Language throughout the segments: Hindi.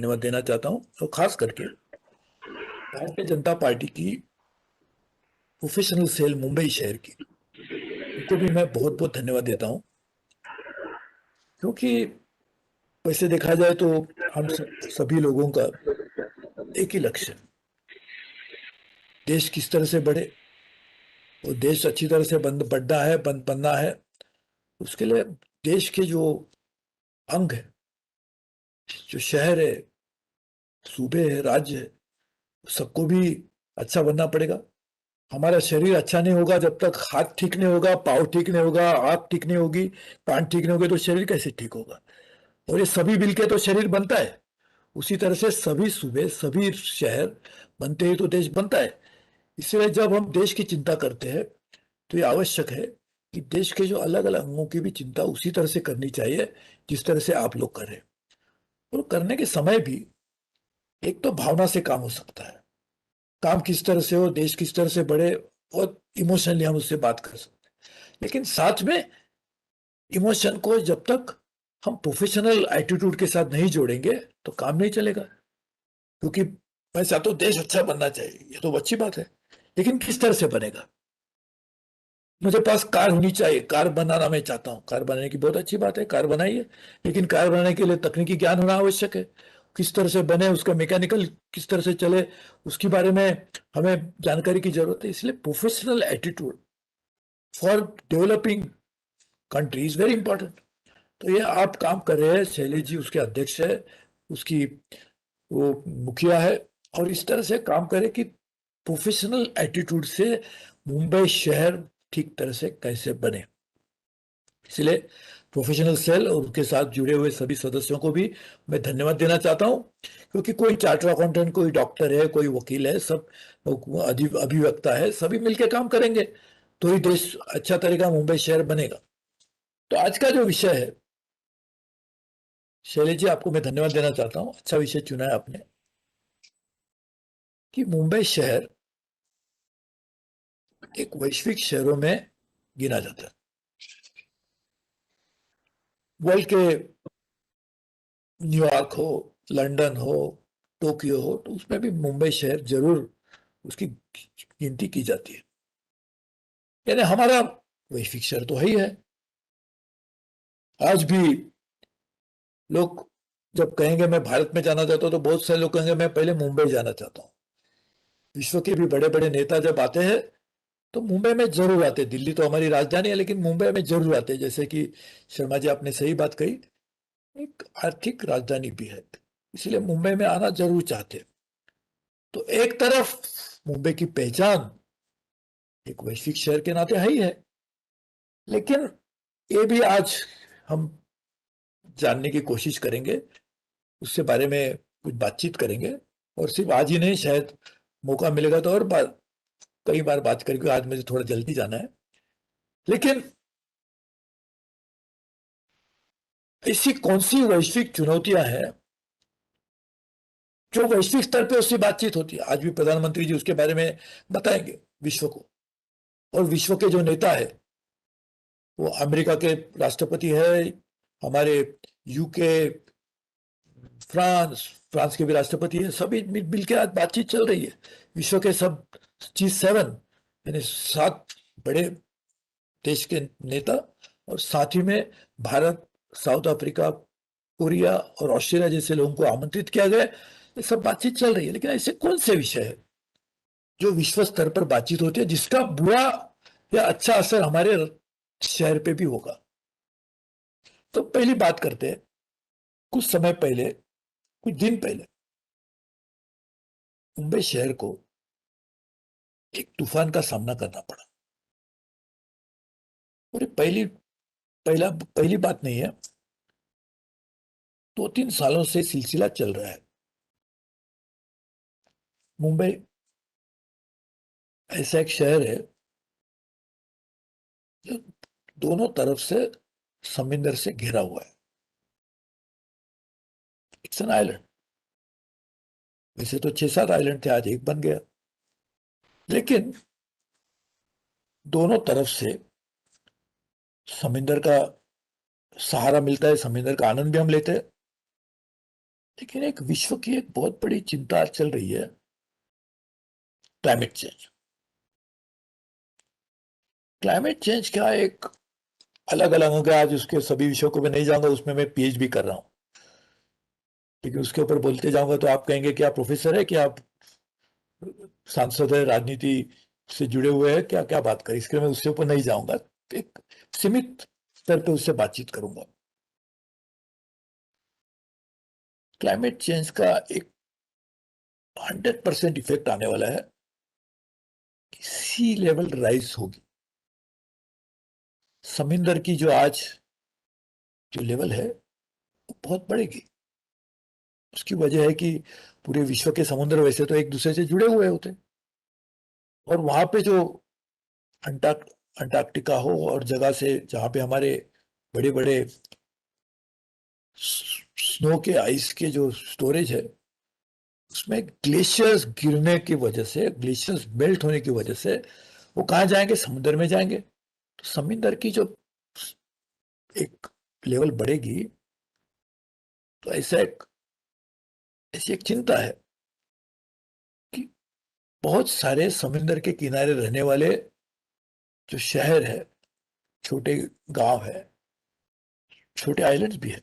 धन्यवाद देना चाहता हूं और खास करके भारतीय जनता पार्टी की प्रोफेशनल सेल मुंबई शहर की, उनको भी मैं बहुत बहुत धन्यवाद देता हूं। क्योंकि वैसे देखा जाए तो हम सभी लोगों का एक ही लक्ष्य है, देश किस तरह से बढ़े और देश अच्छी तरह से बढ़ना है, बनना है। उसके लिए देश के जो अंग है, जो शहर है, सूबे है, राज्य है, सबको भी अच्छा बनना पड़ेगा। हमारा शरीर अच्छा नहीं होगा जब तक हाथ ठीक नहीं होगा, पाँव ठीक नहीं होगा, आंख ठीक नहीं होगी, कान ठीक नहीं होगे तो शरीर कैसे ठीक होगा। और ये सभी मिलके तो शरीर बनता है। उसी तरह से सभी सूबे, सभी शहर बनते ही तो देश बनता है। इसलिए जब हम देश की चिंता करते हैं तो ये आवश्यक है कि देश के जो अलग अलग अंगों की भी चिंता उसी तरह से करनी चाहिए जिस तरह से आप लोग कर रहे हैं। और करने के समय भी एक तो भावना से काम हो सकता है, काम किस तरह से हो, देश किस तरह से बढ़े, और इमोशनली हम उससे बात कर सकते हैं। लेकिन साथ में इमोशन को जब तक हम प्रोफेशनल एटीट्यूड के साथ नहीं जोड़ेंगे तो काम नहीं चलेगा। क्योंकि मैं चाहता हूं देश अच्छा बनना चाहिए, ये तो अच्छी बात है, लेकिन किस तरह से बनेगा। मुझे पास कार होनी चाहिए, कार बनाना मैं चाहता हूँ, कार बनाने की बहुत अच्छी बात है, कार बनाइए, लेकिन कार बनाने के लिए तकनीकी ज्ञान होना आवश्यक है। किस तरह से बने, उसका मैकेनिकल किस तरह से चले, उसके बारे में हमें जानकारी की जरूरत है। इसलिए professional attitude for developing country is very important. तो ये आप काम कर रहे हैं, शैलेश जी उसके अध्यक्ष है, उसकी वो मुखिया है, और इस तरह से काम करे कि प्रोफेशनल एटीट्यूड से मुंबई शहर ठीक तरह से कैसे बने। इसलिए प्रोफेशनल सेल और उसके साथ जुड़े हुए सभी सदस्यों को भी मैं धन्यवाद देना चाहता हूं। क्योंकि कोई चार्टर अकाउंटेंट, कोई डॉक्टर है, कोई वकील है, सब अभिवक्ता है, सभी मिलकर काम करेंगे तो ही देश अच्छा तरीका मुंबई शहर बनेगा। तो आज का जो विषय है, शैलेश जी आपको मैं धन्यवाद देना चाहता हूं, अच्छा विषय चुना है आपने कि मुंबई शहर एक वैश्विक शहरों में गिना जाता है। वर्ल्ड के न्यूयॉर्क हो, लंदन हो, टोक्यो हो, तो उसमें भी मुंबई शहर जरूर उसकी गिनती की जाती है। यानी हमारा वैश्विक शहर तो है ही है। आज भी लोग जब कहेंगे मैं भारत में जाना चाहता हूं तो बहुत सारे लोग कहेंगे मैं पहले मुंबई जाना चाहता हूं। विश्व के भी बड़े बड़े नेता जब आते हैं तो मुंबई में जरूर आते हैं। दिल्ली तो हमारी राजधानी है, लेकिन मुंबई में जरूर आते हैं। जैसे कि शर्मा जी आपने सही बात कही, एक आर्थिक राजधानी भी है, इसलिए मुंबई में आना जरूर चाहते हैं। तो एक तरफ मुंबई की पहचान एक वैश्विक शहर के नाते है ही है, लेकिन ये भी आज हम जानने की कोशिश करेंगे, उससे बारे में कुछ बातचीत करेंगे। और सिर्फ आज ही नहीं, शायद मौका मिलेगा तो और कई बार बात करेंगे। आज मुझे थोड़ा जल्दी जाना है, लेकिन ऐसी कौन सी वैश्विक चुनौतियां हैं जो वैश्विक स्तर पे उससे बातचीत होती है। आज भी प्रधानमंत्री जी उसके बारे में बताएंगे विश्व को। और विश्व के जो नेता है, वो अमेरिका के राष्ट्रपति है, हमारे यूके, फ्रांस, फ्रांस के भी राष्ट्रपति है, सभी मिल के आज बातचीत चल रही है। विश्व के सब G7 यानी 7 बड़े देश के नेता, और साथ ही में भारत, साउथ अफ्रीका, कोरिया और ऑस्ट्रेलिया जैसे लोगों को आमंत्रित किया गया। ये सब बातचीत चल रही है, लेकिन ऐसे कौन से विषय है जो विश्व स्तर पर बातचीत होती है जिसका बुरा या अच्छा असर हमारे शहर पे भी होगा। तो पहली बात करते हैं, कुछ समय पहले, कुछ दिन पहले मुंबई शहर को एक तूफान का सामना करना पड़ा। और ये पहली बात नहीं है, 2-3 सालों से सिलसिला चल रहा है। मुंबई ऐसा एक शहर है जो दोनों तरफ से समुद्र से घिरा हुआ है। It's an island. वैसे तो 6-7 आइलैंड थे, आज एक बन गया। लेकिन दोनों तरफ से समुद्र का सहारा मिलता है, समुद्र का आनंद भी हम लेते हैं, लेकिन एक विश्व की एक बहुत बड़ी चिंता चल रही है, क्लाइमेट चेंज। क्लाइमेट चेंज का एक अलग अलग हो गया, आज उसके सभी विषयों को मैं नहीं जाऊंगा, उसमें मैं पीएचडी कर रहा हूँ, लेकिन उसके ऊपर बोलते जाऊंगा तो आप कहेंगे कि आप प्रोफेसर है, कि आप सांसद है, राजनीति से जुड़े हुए हैं, क्या क्या बात करें, इसके लिए मैं उसके ऊपर नहीं जाऊंगा, एक सीमित स्तर पर उससे बातचीत करूंगा। क्लाइमेट चेंज का एक 100% इफेक्ट आने वाला है कि सी लेवल राइज होगी। समुद्र की जो आज जो लेवल है वो बहुत बढ़ेगी। उसकी वजह है कि पूरे विश्व के समुद्र वैसे तो एक दूसरे से जुड़े हुए होते हैं, और वहां पे जो अंटार्कटिका हो और जगह से जहां पे हमारे बड़े बड़े स्नो के आइस के जो स्टोरेज है, उसमें ग्लेशियर्स गिरने की वजह से, ग्लेशियर्स मेल्ट होने की वजह से वो कहाँ जाएंगे, समुद्र में जाएंगे। तो समुद्र की जो एक लेवल बढ़ेगी, तो ऐसी एक चिंता है कि बहुत सारे समुद्र के किनारे रहने वाले जो शहर है, छोटे गांव है, छोटे आइलैंड्स भी है,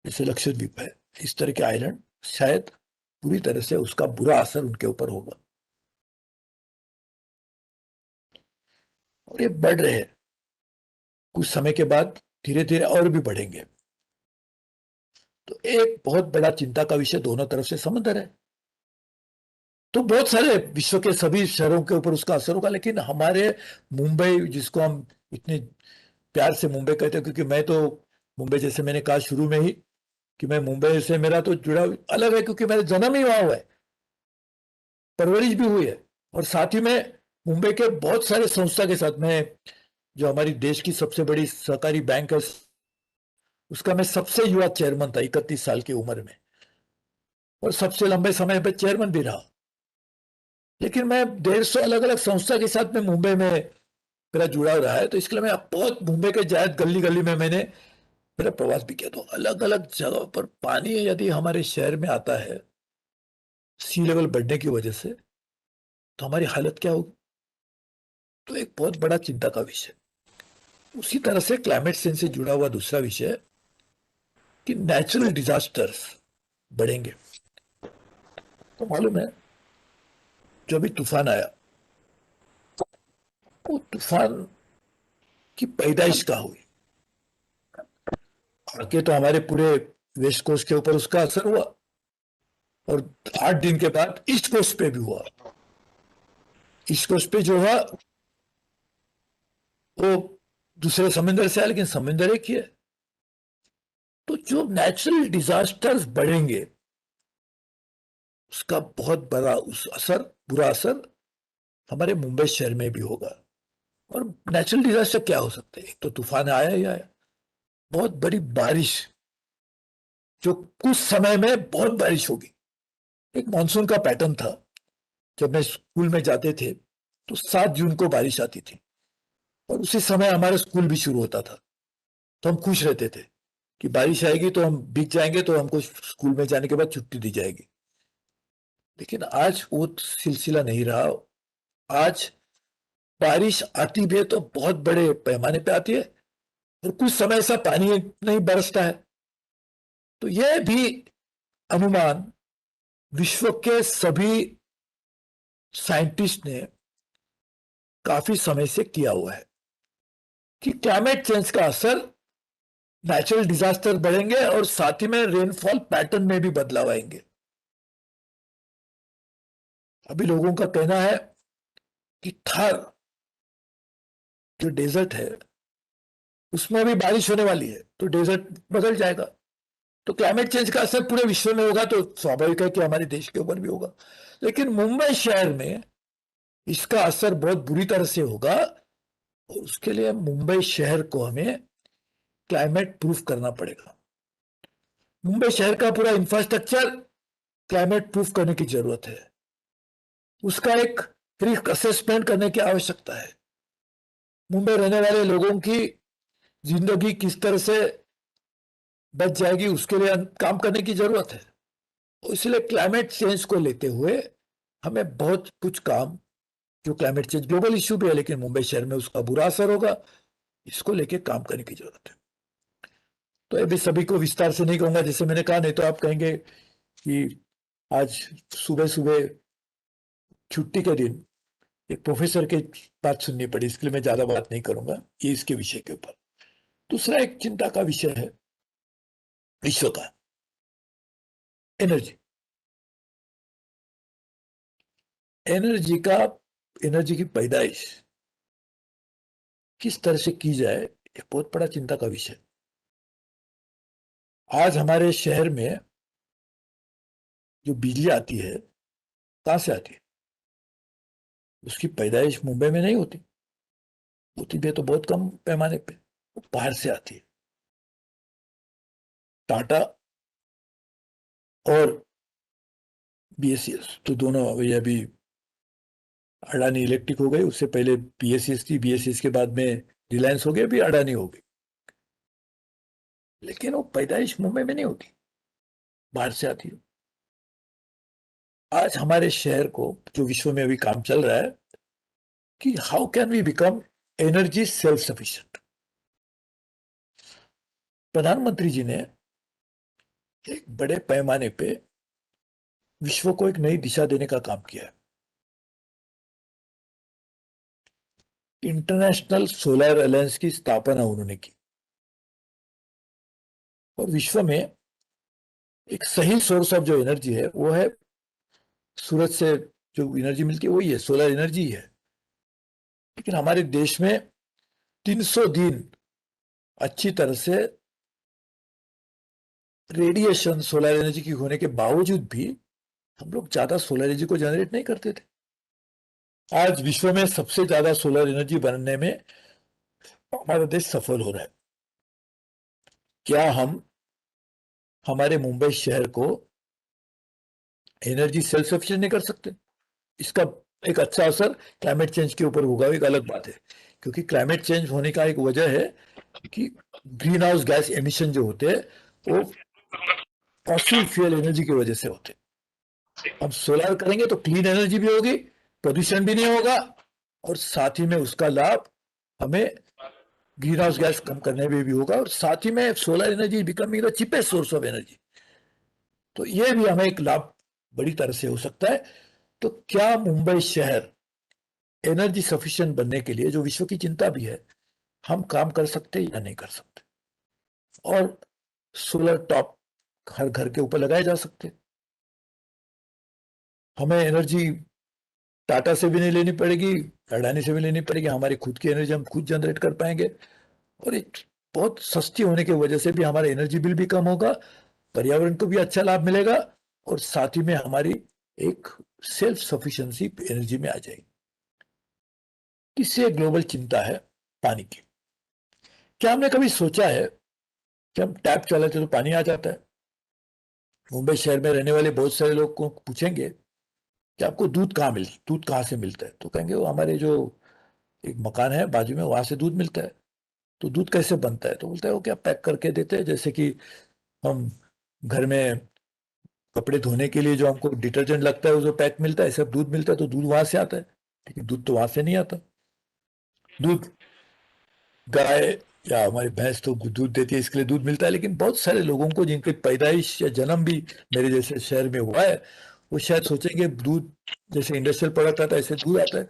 जैसे लक्षद्वीप है, इस तरह के आइलैंड शायद पूरी तरह से उसका बुरा असर उनके ऊपर होगा, और ये बढ़ रहे हैं। कुछ समय के बाद धीरे धीरे और भी बढ़ेंगे। तो एक बहुत बड़ा चिंता का विषय दोनों तरफ से समुद्र है। तो बहुत सारे विश्व के सभी शहरों के ऊपर उसका असर होगा, लेकिन हमारे मुंबई, जिसको हम इतने प्यार से मुंबई कहते हैं, क्योंकि मैं तो मुंबई, जैसे मैंने कहा शुरू में ही, कि मैं मुंबई से मेरा तो जुड़ा अलग है, क्योंकि मेरा जन्म ही वहां हुआ है, परवरिश भी हुई है, और साथ ही में मुंबई के बहुत सारे संस्था के साथ में, जो हमारी देश की सबसे बड़ी सहकारी बैंक है, उसका मैं सबसे युवा चेयरमैन था 31 साल की उम्र में, और सबसे लंबे समय पर चेयरमैन भी रहा। लेकिन मैं 150 अलग अलग संस्था के साथ में मुंबई में मेरा जुड़ाव रहा है, तो इसके लिए मैं बहुत मुंबई के जायद गली गली में मैंने मेरा प्रवास भी किया। तो अलग अलग जगह पर पानी यदि हमारे शहर में आता है सी लेवल बढ़ने की वजह से, तो हमारी हालत क्या होगी। तो एक बहुत बड़ा चिंता का विषय। उसी तरह से क्लाइमेट चेंज से जुड़ा हुआ दूसरा विषय है कि नेचुरल डिजास्टर्स बढ़ेंगे। तो मालूम है, जो अभी तूफान आया, वो तूफान की पैदाइश कहाँ हुई। आके तो हमारे पूरे वेस्ट कोस्ट के ऊपर उसका असर हुआ, और 8 दिन के बाद ईस्ट कोस्ट पे भी हुआ। ईस्ट कोस्ट पे जो हुआ वो दूसरे समुद्र से आया, लेकिन समुद्र एक ही है। तो जो नेचुरल डिजास्टर्स बढ़ेंगे, उसका बहुत बड़ा बुरा असर हमारे मुंबई शहर में भी होगा। और नेचुरल डिजास्टर क्या हो सकते हैं, एक तो तूफान आया ही आया, बहुत बड़ी बारिश, जो कुछ समय में बहुत बारिश होगी। एक मानसून का पैटर्न था, जब मैं स्कूल में जाते थे तो 7 जून को बारिश आती थी, और उसी समय हमारा स्कूल भी शुरू होता था। तो हम खुश रहते थे कि बारिश आएगी तो हम भीग जाएंगे, तो हमको स्कूल में जाने के बाद छुट्टी दी जाएगी। लेकिन आज वो सिलसिला नहीं रहा। आज बारिश आती भी है तो बहुत बड़े पैमाने पे आती है, और कुछ समय ऐसा पानी नहीं बरसता है। तो यह भी अनुमान विश्व के सभी साइंटिस्ट ने काफी समय से किया हुआ है कि क्लाइमेट चेंज का असर, नेचुरल डिजास्टर बढ़ेंगे, और साथ ही में रेनफॉल पैटर्न में भी बदलाव आएंगे। अभी लोगों का कहना है कि थार जो डेजर्ट है, उसमें अभी बारिश होने वाली है, तो डेजर्ट बदल जाएगा। तो क्लाइमेट चेंज का असर पूरे विश्व में होगा, तो स्वाभाविक है कि हमारे देश के ऊपर भी होगा। लेकिन मुंबई शहर में इसका असर बहुत बुरी तरह से होगा, और उसके लिए मुंबई शहर को हमें क्लाइमेट प्रूफ करना पड़ेगा। मुंबई शहर का पूरा इंफ्रास्ट्रक्चर क्लाइमेट प्रूफ करने की जरूरत है। उसका एक रिस्क असेसमेंट करने की आवश्यकता है। मुंबई रहने वाले लोगों की जिंदगी किस तरह से बच जाएगी, उसके लिए काम करने की जरूरत है। इसलिए क्लाइमेट चेंज को लेते हुए हमें बहुत कुछ काम, जो क्लाइमेट चेंज ग्लोबल इश्यू भी है लेकिन मुंबई शहर में उसका बुरा असर होगा, इसको लेके काम करने की जरूरत है। तो अभी सभी को विस्तार से नहीं कहूंगा, जैसे मैंने कहा, नहीं तो आप कहेंगे कि आज सुबह सुबह छुट्टी के दिन एक प्रोफेसर की बात सुननी पड़ी, इसके लिए मैं ज्यादा बात नहीं करूंगा ये इसके विषय के ऊपर। दूसरा एक चिंता का विषय है विश्व का एनर्जी। एनर्जी का, एनर्जी की पैदाइश किस तरह से की जाए, एक बहुत बड़ा चिंता का विषय। आज हमारे शहर में जो बिजली आती है, कहां से आती है? उसकी पैदाइश मुंबई में नहीं होती, होती भी है तो बहुत कम पैमाने पे, वो बाहर से आती है। टाटा और बीएससीएस तो दोनों, अभी अडानी इलेक्ट्रिक हो गई, उससे पहले बीएससीएस थी, बीएससीएस के बाद में रिलायंस हो गया, अभी अडानी हो गई। लेकिन वो पैदाइश मुंबई में नहीं होती, बाहर से आती है। आज हमारे शहर को, जो विश्व में अभी काम चल रहा है कि how can we become energy self sufficient, प्रधानमंत्री जी ने एक बड़े पैमाने पे विश्व को एक नई दिशा देने का काम किया है। इंटरनेशनल सोलर अलायंस की स्थापना उन्होंने की और विश्व में एक सही सोर्स ऑफ जो एनर्जी है वो है सूरज से, जो एनर्जी मिलती है वही है, सोलर एनर्जी है। लेकिन हमारे देश में 300 दिन अच्छी तरह से रेडिएशन सोलर एनर्जी की होने के बावजूद भी हम लोग ज्यादा सोलर एनर्जी को जनरेट नहीं करते थे। आज विश्व में सबसे ज्यादा सोलर एनर्जी बनने में हमारा देश सफल हो रहा है। क्या हम हमारे मुंबई शहर को एनर्जी सेल्फ सफिशिएंट नहीं कर सकते? इसका एक अच्छा असर क्लाइमेट चेंज के ऊपर होगा, एक अलग बात है, क्योंकि क्लाइमेट चेंज होने का एक वजह है कि ग्रीन हाउस गैस एमिशन जो होते हैं वो फॉसिल फ्यूल एनर्जी की वजह से होते हैं। अब सोलर करेंगे तो क्लीन एनर्जी भी होगी, प्रदूषण भी नहीं होगा, और साथ ही में उसका लाभ हमें ग्रीन हाउस गैस कम करने में भी होगा, और साथ ही में solar energy becoming the cheapest source of energy. तो ये भी हमें एक लाभ बड़ी तरह से हो सकता है। तो क्या मुंबई शहर एनर्जी सफिशिएंट बनने के लिए, जो विश्व की चिंता भी है, हम काम कर सकते या नहीं कर सकते? और सोलर टॉप हर घर के ऊपर लगाए जा सकते। हमें एनर्जी टाटा से भी नहीं लेनी पड़ेगी, अडानी से भी लेनी पड़ेगी, हमारी खुद की एनर्जी हम खुद जनरेट कर पाएंगे, और एक बहुत सस्ती होने की वजह से भी हमारा एनर्जी बिल भी कम होगा, पर्यावरण को भी अच्छा लाभ मिलेगा, और साथ ही में हमारी एक सेल्फ सफिशिएंसी एनर्जी में आ जाएगी। इससे ग्लोबल चिंता है पानी की। क्या हमने कभी सोचा है कि हम टैप चलाते तो पानी आ जाता है? मुंबई शहर में रहने वाले बहुत सारे लोग को पूछेंगे कि आपको दूध कहाँ से मिलता है, तो कहेंगे वो हमारे जो एक मकान है बाजू में वहां से दूध मिलता है। तो दूध कैसे बनता है? तो बोलता है वो क्या पैक करके देते हैं, जैसे कि हम घर में कपड़े धोने के लिए जो हमको डिटर्जेंट लगता है वो जो पैक मिलता है, सब दूध मिलता है, तो दूध वहां से आता है। लेकिन दूध तो वहां से नहीं आता। दूध गाय या हमारी भैंस तो दूध देती है, इसके लिए दूध मिलता है, लेकिन बहुत सारे लोगों को जिनकी पैदाइश या जन्म भी मेरे जैसे शहर में हुआ है, वो शायद सोचेंगे दूध जैसे इंडस्ट्रियल प्रोडक्ट आता है ऐसे दूध आता है,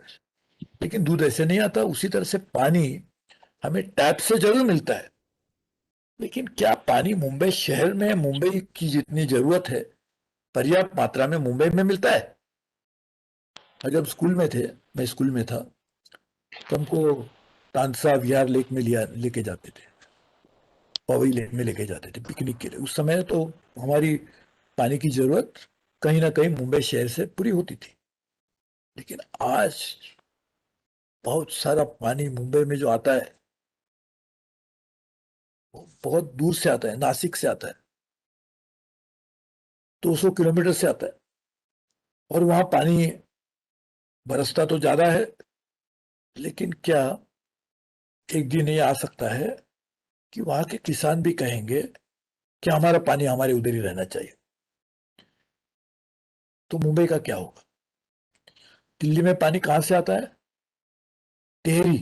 लेकिन दूध ऐसे नहीं आता। उसी तरह से पानी हमें टैप से जरूर मिलता है, लेकिन क्या पानी मुंबई शहर में मुंबई की जितनी जरूरत है पर्याप्त मात्रा में मुंबई में मिलता है? जब स्कूल में थे, मैं स्कूल में था, तो हमको तानसा विहार लेक में लिया लेके जाते थे, पवई लेक में लेके जाते थे पिकनिक के लिए। उस समय तो हमारी पानी की जरूरत कहीं ना कहीं मुंबई शहर से पूरी होती थी। लेकिन आज बहुत सारा पानी मुंबई में जो आता है वो बहुत दूर से आता है, नासिक से आता है, 200 किलोमीटर से आता है, और वहां पानी बरसता तो ज्यादा है, लेकिन क्या एक दिन ये आ सकता है कि वहां के किसान भी कहेंगे कि हमारा पानी हमारे उधर ही रहना चाहिए? तो मुंबई का क्या होगा? दिल्ली में पानी कहां से आता है? टेहरी।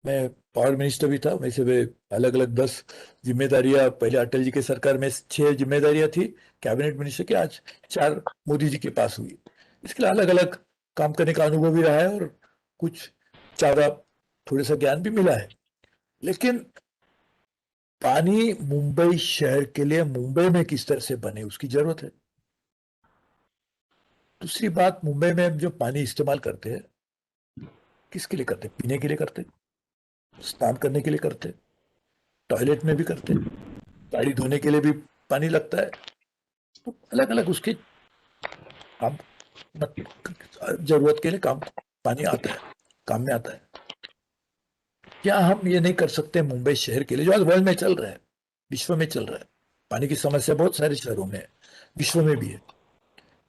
मैं पावर मिनिस्टर भी था, वैसे वे अलग अलग 10 जिम्मेदारियां, पहले अटल जी के सरकार में 6 जिम्मेदारियां थी कैबिनेट मिनिस्टर की, आज 4 मोदी जी के पास हुई। इसके लिए अलग अलग काम करने का अनुभव भी रहा है और कुछ ज्यादा थोड़ा सा ज्ञान भी मिला है। लेकिन पानी मुंबई शहर के लिए मुंबई में किस तरह से बने उसकी जरूरत है। दूसरी बात, मुंबई में हम जो पानी इस्तेमाल करते हैं, किसके लिए करते हैं? पीने के लिए करते हैं, स्नान करने के लिए करते हैं, टॉयलेट में भी करते हैं, गाड़ी धोने के लिए भी पानी लगता है। तो अलग अलग उसके काम, जरूरत के लिए काम, पानी आता है, काम में आता है। क्या हम ये नहीं कर सकते मुंबई शहर के लिए, जो आज वर्ल्ड में चल रहा है, विश्व में चल रहा है? पानी की समस्या बहुत सारे शहरों में है, विश्व में भी है।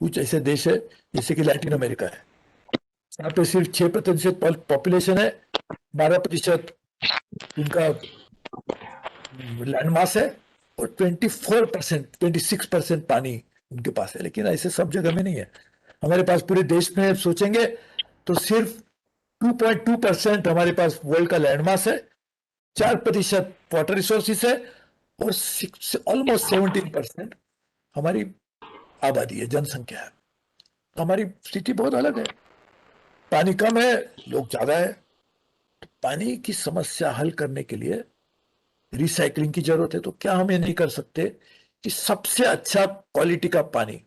कुछ ऐसे देश है जैसे कि लैटिन अमेरिका है, यहाँ पे सिर्फ 6% पॉपुलेशन है, 12% उनका लैंड मास है, और 26% पानी उनके पास है। लेकिन ऐसे सब जगह में नहीं है। हमारे पास पूरे देश में सोचेंगे तो सिर्फ 2.2% हमारे पास वर्ल्ड का लैंड मास है, 4% वाटर रिसोर्सिस है, और ऑलमोस्ट 17% हमारी आबादी है, जनसंख्या है। तो हमारी स्थिति बहुत अलग है। पानी कम है, लोग ज्यादा है। तो पानी की समस्या हल करने के लिए रिसाइकलिंग की जरूरत है। तो क्या हम ये नहीं कर सकते कि सबसे अच्छा क्वालिटी का पानी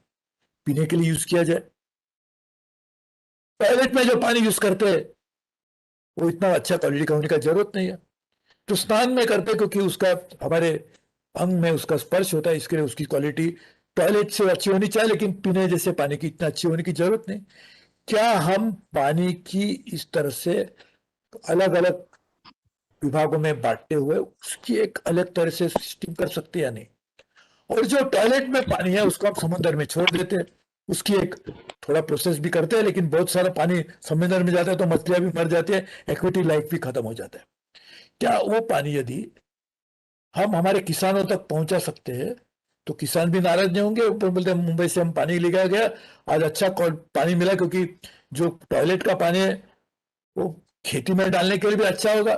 पीने के लिए यूज किया जाए? टॉयलेट में जो पानी यूज करते हैं वो इतना अच्छा क्वालिटी का होने का जरूरत नहीं है। तो स्नान में करते हैं क्योंकि उसका हमारे अंग में उसका स्पर्श होता है, इसके लिए उसकी क्वालिटी टॉयलेट से अच्छी होनी चाहिए, लेकिन पीने जैसे पानी की इतना अच्छी होने की जरूरत नहीं। क्या हम पानी की इस तरह से अलग अलग विभागों में बांटते हुए उसकी एक अलग तरह से सिस्टम कर सकते हैं या नहीं? और जो टॉयलेट में पानी है उसको आप समुद्र में छोड़ देते हैं, उसकी एक थोड़ा प्रोसेस भी करते हैं, लेकिन बहुत सारा पानी समुद्र में जाता है तो मछलियां भी मर जाती है, एक्विटी लाइफ भी खत्म हो जाता है। क्या वो पानी यदि हम हमारे किसानों तक पहुंचा सकते हैं तो किसान भी नाराज नहीं होंगे? ऊपर बोलते हैं मुंबई से हम पानी लेकर गया, आज अच्छा पानी मिला, क्योंकि जो टॉयलेट का पानी है वो खेती में डालने के लिए भी अच्छा होगा।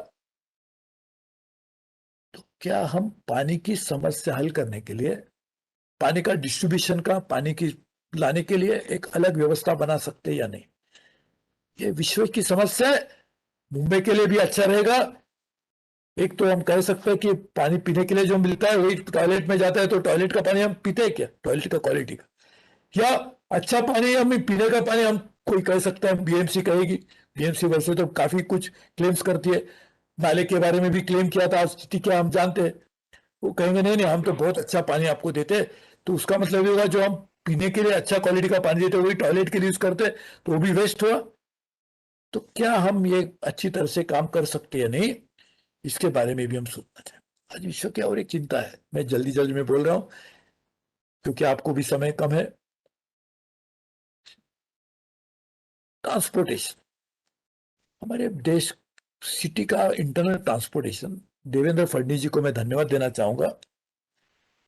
तो क्या हम पानी की समस्या हल करने के लिए, पानी का डिस्ट्रीब्यूशन का, पानी की लाने के लिए एक अलग व्यवस्था बना सकते हैं या नहीं? ये विश्व की समस्या है, मुंबई के लिए भी अच्छा रहेगा। एक तो हम कह सकते हैं कि पानी पीने के लिए जो मिलता है वही टॉयलेट में जाता है, तो टॉयलेट का पानी हम पीते हैं क्या, टॉयलेट का क्वालिटी का? या अच्छा पानी हम पीने का पानी, हम कोई कह सकता है, बीएमसी कहेगी, बीएमसी वैसे तो काफी कुछ क्लेम्स करती है, नाले के बारे में भी क्लेम किया था, स्थिति क्या हम जानते हैं। वो कहेंगे नहीं नहीं हम तो बहुत अच्छा पानी आपको देते हैं। तो उसका मतलब ये होगा जो हम पीने के लिए अच्छा क्वालिटी का पानी देते हैं वही टॉयलेट के लिए यूज करते हैं, तो वो भी वेस्ट हुआ। तो क्या हम ये अच्छी तरह से काम कर सकते हैं नहीं, इसके बारे में भी हम सोचना चाहिए। आज विश्व की और एक चिंता है, मैं जल्दी जल्दी में बोल रहा हूं क्योंकि आपको भी समय कम है। ट्रांसपोर्टेशन, हमारे देश सिटी का इंटरनल ट्रांसपोर्टेशन, देवेंद्र फडणवीस जी को मैं धन्यवाद देना चाहूंगा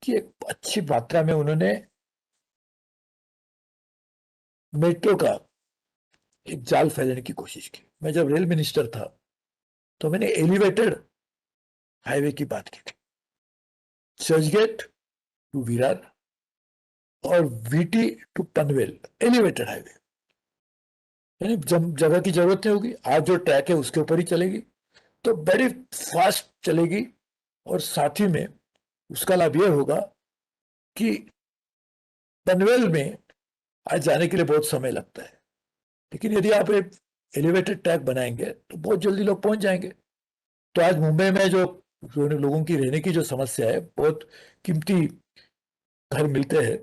कि एक अच्छी मात्रा में उन्होंने मेट्रो का एक जाल फैलाने की कोशिश की। मैं जब रेल मिनिस्टर था तो मैंने एलिवेटेड हाईवे की बात की थी, चर्चगेट टू विरार और VT to Panvel, elevated highway. यानी जब जगह की जरूरत नहीं होगी, आज जो ट्रैक है उसके ऊपर ही चलेगी, तो वेरी फास्ट चलेगी। और साथ ही में उसका लाभ यह होगा कि पनवेल में आज जाने के लिए बहुत समय लगता है, लेकिन यदि आप एक एलिवेटेड ट्रैक बनाएंगे तो बहुत जल्दी लोग पहुंच जाएंगे। तो आज मुंबई में जो लोगों की रहने की जो समस्या है, बहुत कीमती घर मिलते हैं,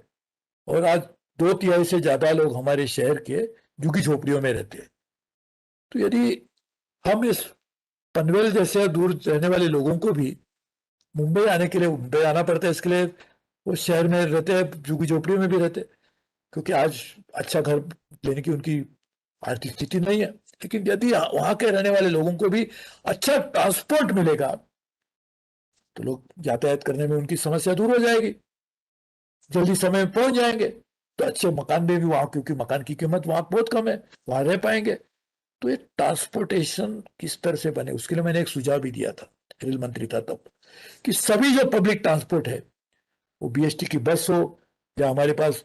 और आज 2/3 से ज्यादा लोग हमारे शहर के झुग्गी झोपड़ियों में रहते हैं। तो यदि हम इस पनवेल जैसे दूर रहने वाले लोगों को भी मुंबई आने के लिए, मुंबई आना पड़ता है इसके लिए, वो शहर में रहते हैं, झुग्गी झोपड़ियों में भी रहते हैं, क्योंकि आज अच्छा घर लेने की उनकी आर्थिक स्थिति नहीं है। लेकिन यदि वहां के रहने वाले लोगों को भी अच्छा ट्रांसपोर्ट मिलेगा तो लोग यातायात करने में उनकी समस्या दूर हो जाएगी, जल्दी समय में पहुंच जाएंगे। तो अच्छे मकान में भी वहां, क्योंकि मकान की कीमत वहां बहुत कम है, वहां रह पाएंगे। तो ये ट्रांसपोर्टेशन किस तरह से बने, उसके लिए मैंने एक सुझाव भी दिया था, रेल मंत्री था तब, कि सभी जो पब्लिक ट्रांसपोर्ट है, वो बीएसटी की बस हो या हमारे पास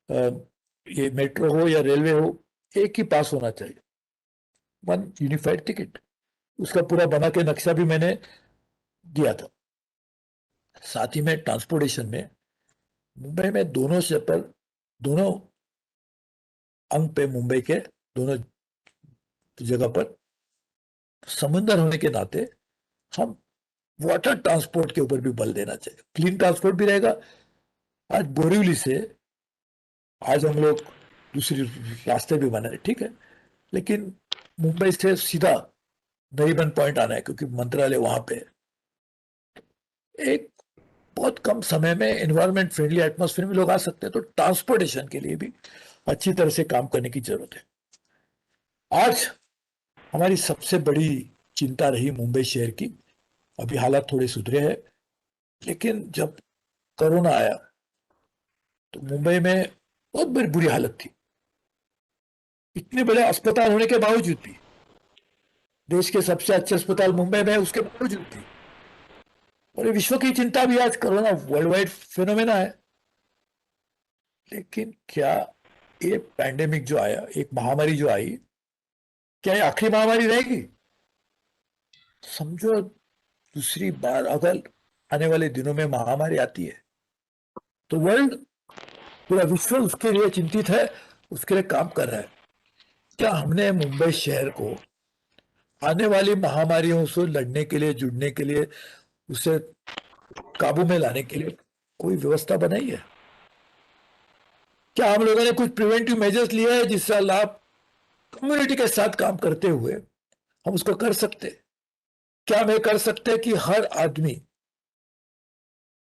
अ, ये मेट्रो हो या रेलवे हो, एक ही पास होना चाहिए, वन यूनिफाइड टिकट। उसका पूरा बना के नक्शा भी मैंने दिया था। साथ ही में ट्रांसपोर्टेशन में मुंबई में दोनों अंग पे, मुंबई के दोनों जगह पर समुद्र होने के नाते हम वाटर ट्रांसपोर्ट के ऊपर भी बल देना चाहिए। क्लीन ट्रांसपोर्ट भी रहेगा। आज बोरीवली से, आज हम लोग दूसरी रास्ते भी बना रहे, ठीक है, लेकिन मुंबई से सीधा नरीमन पॉइंट आना है, क्योंकि मंत्रालय वहां पे है। एक बहुत कम समय में एनवायरमेंट फ्रेंडली एटमॉस्फेयर में लोग आ सकते हैं, तो ट्रांसपोर्टेशन के लिए भी अच्छी तरह से काम करने की जरूरत है। आज हमारी सबसे बड़ी चिंता रही मुंबई शहर की। अभी हालात थोड़े सुधरे हैं, लेकिन जब कोरोना आया तो मुंबई में बहुत बड़ी बुरी हालत थी। इतने बड़े अस्पताल होने के बावजूद भी, देश के सबसे अच्छे अस्पताल मुंबई में है, उसके बावजूद भी, और ये विश्व की चिंता भी, आज कोरोना वर्ल्ड वाइड फिनोमेना है। लेकिन क्या ये पैंडेमिक जो आया, एक महामारी जो आई, क्या ये आखिरी महामारी रहेगी? समझो, दूसरी बार अगर आने वाले दिनों में महामारी आती है, तो वर्ल्ड, पूरा विश्व उसके लिए चिंतित है, उसके लिए काम कर रहा है। क्या हमने मुंबई शहर को आने वाली महामारियों से लड़ने के लिए, जुड़ने के लिए, उसे काबू में लाने के लिए कोई व्यवस्था बनाई है? क्या हम लोगों ने कुछ प्रिवेंटिव मेजर्स लिए हैं, जिसका लाभ कम्युनिटी के साथ काम करते हुए हम उसको कर सकते? क्या हम ये कर सकते हैं कि हर आदमी,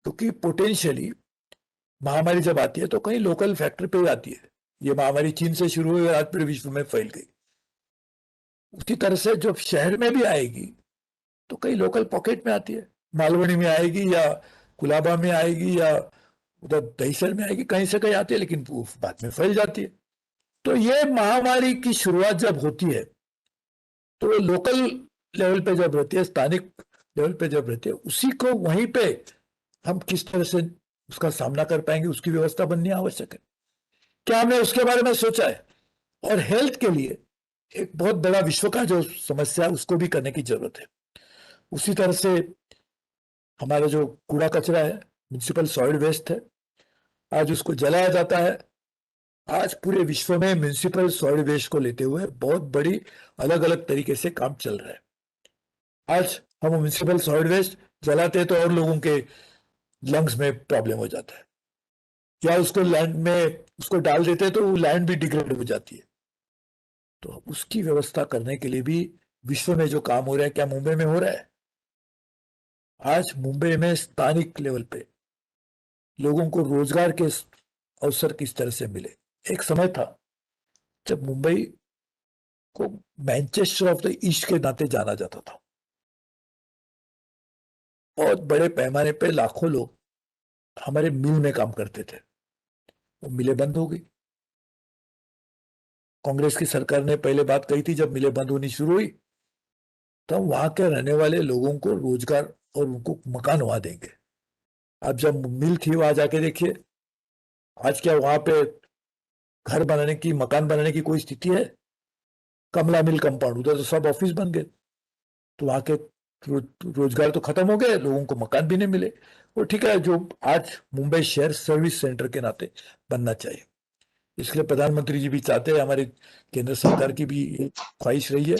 क्योंकि पोटेंशियली महामारी जब आती है तो कहीं लोकल फैक्टर पे ही आती है। ये महामारी चीन से शुरू हुई और आज पूरे विश्व में फैल गई। उसी तरह से जब शहर में भी आएगी तो कहीं लोकल पॉकेट में आती है, मालवनी में आएगी या कुलाबा में आएगी या उधर दहिसर में आएगी, कहीं से कहीं आती है, लेकिन वो बाद में फैल जाती है। तो ये महामारी की शुरुआत जब होती है, तो लोकल लेवल पे जब रहती है, स्थानिक लेवल पे जब रहती है, उसी को वहीं पे हम किस तरह से उसका सामना कर पाएंगे, उसकी व्यवस्था बननी आवश्यक है। क्या हमने उसके बारे में सोचा है? और हेल्थ के लिए एक बहुत बड़ा विश्व का जो समस्या है, उसको भी करने की जरूरत है। उसी तरह से हमारा जो कूड़ा कचरा है, म्युनिसिपल सॉलिड वेस्ट है, आज उसको जलाया जाता है। आज पूरे विश्व में म्युनिसिपल सॉलिड वेस्ट को लेते हुए बहुत बड़ी अलग अलग तरीके से काम चल रहा है। आज हम म्युनिसिपल सॉलिड वेस्ट जलाते हैं तो और लोगों के लंग्स में प्रॉब्लम हो जाता है, या उसको लैंड में उसको डाल देते हैं तो वो लैंड भी डिग्रेड हो जाती है। तो उसकी व्यवस्था करने के लिए भी विश्व में जो काम हो रहा है, क्या मुंबई में हो रहा है? आज मुंबई में स्थानिक लेवल पे लोगों को रोजगार के अवसर किस तरह से मिले। एक समय था जब मुंबई को मैनचेस्टर ऑफ द ईस्ट के नाते जाना जाता था। बहुत बड़े पैमाने पे लाखों लोग हमारे मिल में काम करते थे, वो मिलें बंद हो गई। कांग्रेस की सरकार ने पहले बात कही थी, जब मिलें बंद होनी शुरू हुई तब वहां के रहने वाले लोगों को रोजगार और उनको मकान वहां देंगे। अब जब मिल थी वहां जाके देखिए, आज क्या वहां पे घर बनाने की, मकान बनाने की कोई स्थिति है? कमला मिल कंपाउंड, उधर तो सब ऑफिस बन गए। तो वहां के रोजगार तो खत्म हो गए, लोगों को मकान भी नहीं मिले। वो ठीक है, जो आज मुंबई शहर सर्विस सेंटर के नाते बनना चाहिए, इसलिए प्रधानमंत्री जी भी चाहते हैं, हमारी केंद्र सरकार की भी ये ख्वाहिश रही है,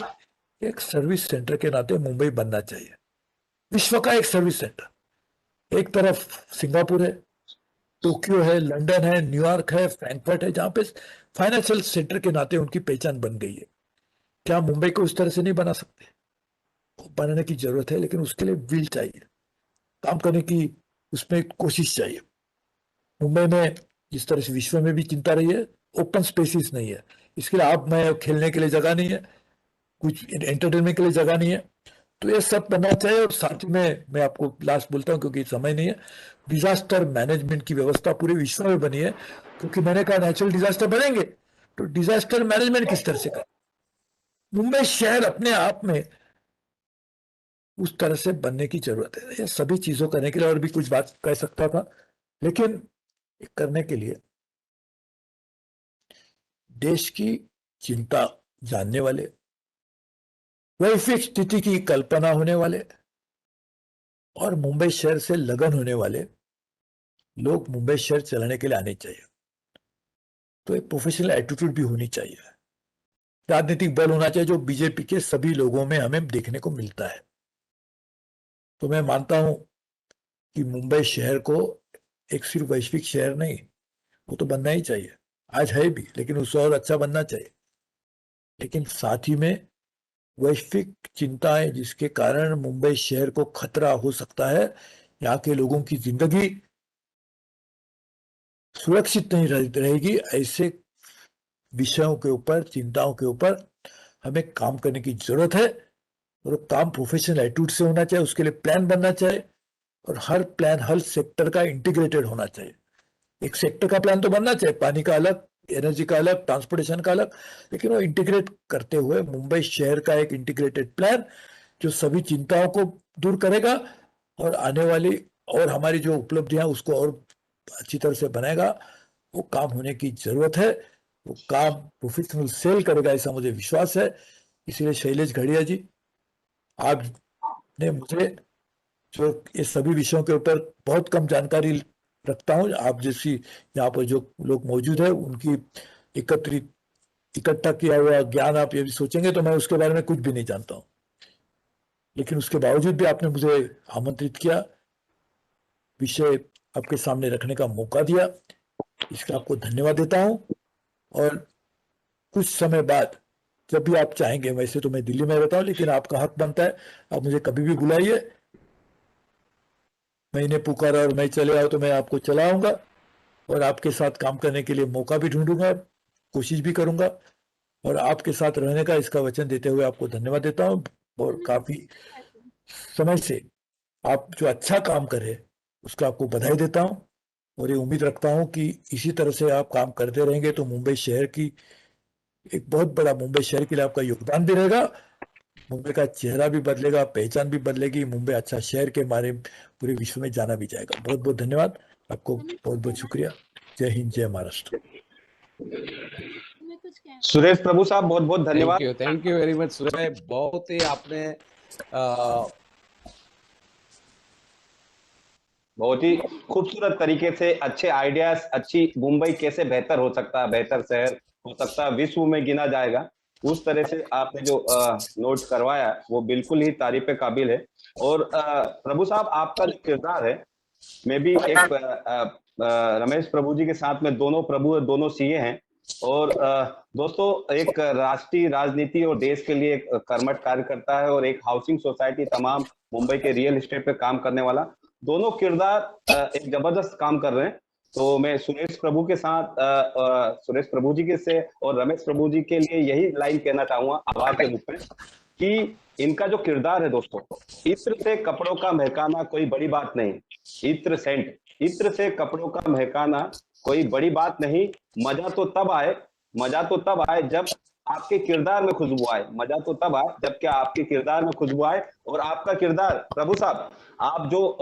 एक सर्विस सेंटर के नाते मुंबई बनना चाहिए, विश्व का एक सर्विस सेंटर। एक तरफ सिंगापुर है, टोक्यो है, लंदन है, न्यूयॉर्क है, फ्रैंकफर्ट है, जहां पे फाइनेंशियल सेंटर के नाते उनकी पहचान बन गई है। क्या मुंबई को उस तरह से नहीं बना सकते? बनाने की जरूरत है, लेकिन उसके लिए विल चाहिए, काम करने की उसमें कोशिश चाहिए। मुंबई में जिस तरह से विश्व में भी चिंता रही है, ओपन स्पेसिस नहीं है, इसके लिए आप मैं खेलने के लिए जगह नहीं है, कुछ एंटरटेनमेंट के लिए जगह नहीं है। तो ये सब बनना चाहिए। और साथ ही में मैं आपको लास्ट बोलता हूँ क्योंकि समय नहीं है, डिजास्टर मैनेजमेंट की व्यवस्था पूरे विश्व में बनी है, क्योंकि मैंने कहा नेचुरल डिजास्टर बनेंगे तो डिजास्टर मैनेजमेंट किस तरह से करें। मुंबई शहर अपने आप में उस तरह से बनने की जरूरत है। ये सभी चीजों करने के लिए और भी कुछ बात कह सकता था, लेकिन करने के लिए देश की चिंता जानने वाले, वैश्विक स्थिति की कल्पना होने वाले और मुंबई शहर से लगन होने वाले लोग मुंबई शहर चलाने के लिए आने चाहिए। तो एक प्रोफेशनल एटीट्यूड भी होनी चाहिए, राजनीतिक बल होना चाहिए, जो बीजेपी के सभी लोगों में हमें देखने को मिलता है। तो मैं मानता हूं कि मुंबई शहर को एक सिर्फ वैश्विक शहर नहीं, वो तो बनना ही चाहिए, आज है भी, लेकिन उससे और अच्छा बनना चाहिए। लेकिन साथ ही में वैश्विक चिंताएं जिसके कारण मुंबई शहर को खतरा हो सकता है, यहाँ के लोगों की जिंदगी सुरक्षित नहीं रहेगी, ऐसे विषयों के ऊपर, चिंताओं के ऊपर हमें काम करने की जरूरत है। और काम प्रोफेशनल एटीट्यूड से होना चाहिए, उसके लिए प्लान बनना चाहिए, और हर प्लान हर सेक्टर का इंटीग्रेटेड होना चाहिए। एक सेक्टर का प्लान तो बनना चाहिए, पानी का अलग, एनर्जी का अलग, ट्रांसपोर्टेशन का अलग, लेकिन वो इंटीग्रेट करते हुए मुंबई शहर का एक इंटीग्रेटेड प्लान जो सभी चिंताओं को दूर करेगा और आने वाली और हमारी जो उपलब्धियां उसको और अच्छी तरह से बनाएगा। वो काम होने की जरूरत है, वो काम प्रोफेशनल सेल करेगा, ऐसा मुझे विश्वास है। इसलिए शैलेश घड़िया जी, आपने मुझे जो ये सभी विषयों के ऊपर बहुत कम जानकारी रखता हूँ, आप जैसी यहाँ पर जो लोग मौजूद है उनकी एकत्रित इकट्ठा किया हुआ ज्ञान आप ये भी सोचेंगे तो मैं उसके बारे में कुछ भी नहीं जानता हूँ, लेकिन उसके बावजूद भी आपने मुझे आमंत्रित किया, विषय आपके सामने रखने का मौका दिया, इसका आपको धन्यवाद देता हूँ। और कुछ समय बाद जब भी आप चाहेंगे, वैसे तो मैं दिल्ली में रहता हूँ, लेकिन आपका हक बनता है, आप मुझे कभी भी बुलाइए, मैंने पुकारा और मैं चले आओ तो मैं आपको चलाऊंगा और आपके साथ काम करने के लिए मौका भी ढूंढूंगा, कोशिश भी करूंगा। और आपके साथ रहने का इसका वचन देते हुए आपको धन्यवाद देता हूँ। और काफी समय से आप जो अच्छा काम कर रहे उसका आपको बधाई देता हूँ, और ये उम्मीद रखता हूँ कि इसी तरह से आप काम करते रहेंगे तो मुंबई शहर की एक बहुत बड़ा, मुंबई शहर के लिए आपका योगदान भी रहेगा, मुंबई का चेहरा भी बदलेगा, पहचान भी बदलेगी, मुंबई अच्छा शहर के मारे पूरे विश्व में जाना भी जाएगा। बहुत बहुत धन्यवाद आपको, बहुत बहुत शुक्रिया। जय हिंद, जय महाराष्ट्र। सुरेश प्रभु साहब, बहुत बहुत धन्यवाद। Thank you very much Suresh भाई, बहुत ही आपने बहुत ही खूबसूरत तरीके से अच्छे आइडियाज, अच्छी मुंबई कैसे बेहतर हो सकता है, बेहतर शहर हो सकता है, विश्व में गिना जाएगा, उस तरह से आपने जो नोट करवाया वो बिल्कुल ही तारीफ के काबिल है। और प्रभु साहब, आपका जो किरदार है, मैं भी एक रमेश प्रभु जी के साथ में दोनों प्रभु, दोनों सीए हैं। और दोस्तों, एक राष्ट्रीय राजनीति और देश के लिए एक कर्मठ कार्य करता है, और एक हाउसिंग सोसाइटी, तमाम मुंबई के रियल एस्टेट पे काम करने वाला, दोनों किरदार एक जबरदस्त काम कर रहे हैं। तो मैं सुरेश प्रभु के साथ सुरेश प्रभु जी के से और रमेश प्रभु जी के लिए यही लाइन कहना चाहूंगा आभार के रूप में, कि इनका जो किरदार है दोस्तों, इत्र से कपड़ों का महकाना कोई बड़ी बात नहीं, इत्र सेंट, इत्र से कपड़ों का महकाना कोई बड़ी बात नहीं, मजा तो तब आए, मजा तो तब आए जब आपके किरदार में खुशबू आए, मजा तो तब आए जब क्या आपके किरदार में खुशबू आए। और आपका किरदार प्रभु साहब, आप जो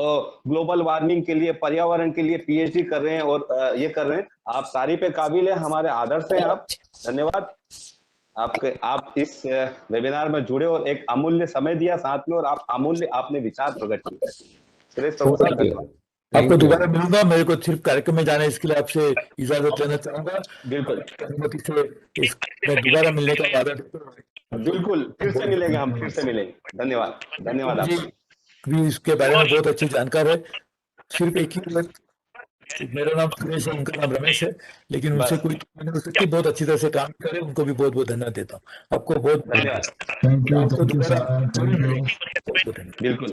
ग्लोबल वार्मिंग के लिए, पर्यावरण के लिए पीएचडी कर रहे हैं और ये कर रहे हैं, आप तारीफ पे काबिल है, हमारे आदर्श हैं आप। धन्यवाद आप इस वेबिनार में जुड़े और एक अमूल्य समय दिया साथ में, और आप अमूल्य आपने विचार प्रकट किए। सुरेश प्रभु साहब, धन्यवाद। आपको दोबारा मिलूंगा, मेरे को सिर्फ कार्यक्रम में जाना है, इसके लिए आपसे इजाजत लेना चाहूंगा। बिल्कुल, अनुमति से मैं दोबारा मिलने का वादा करता हूं। बिल्कुल, फिर से मिलेंगे, हम फिर से मिलेंगे। धन्यवाद, धन्यवाद आपका। भी इसके बारे में बहुत अच्छी जानकार है। सिर्फ एक ही बात, मेरा नाम सुरेश है, उनका नाम रमेश है, लेकिन उनसे कोई नहीं हो सकती, बहुत अच्छी तरह से काम करे, उनको भी बहुत बहुत धन्यवाद देता हूँ। आपको बहुत धन्यवाद, आपको दोबारा बिल्कुल।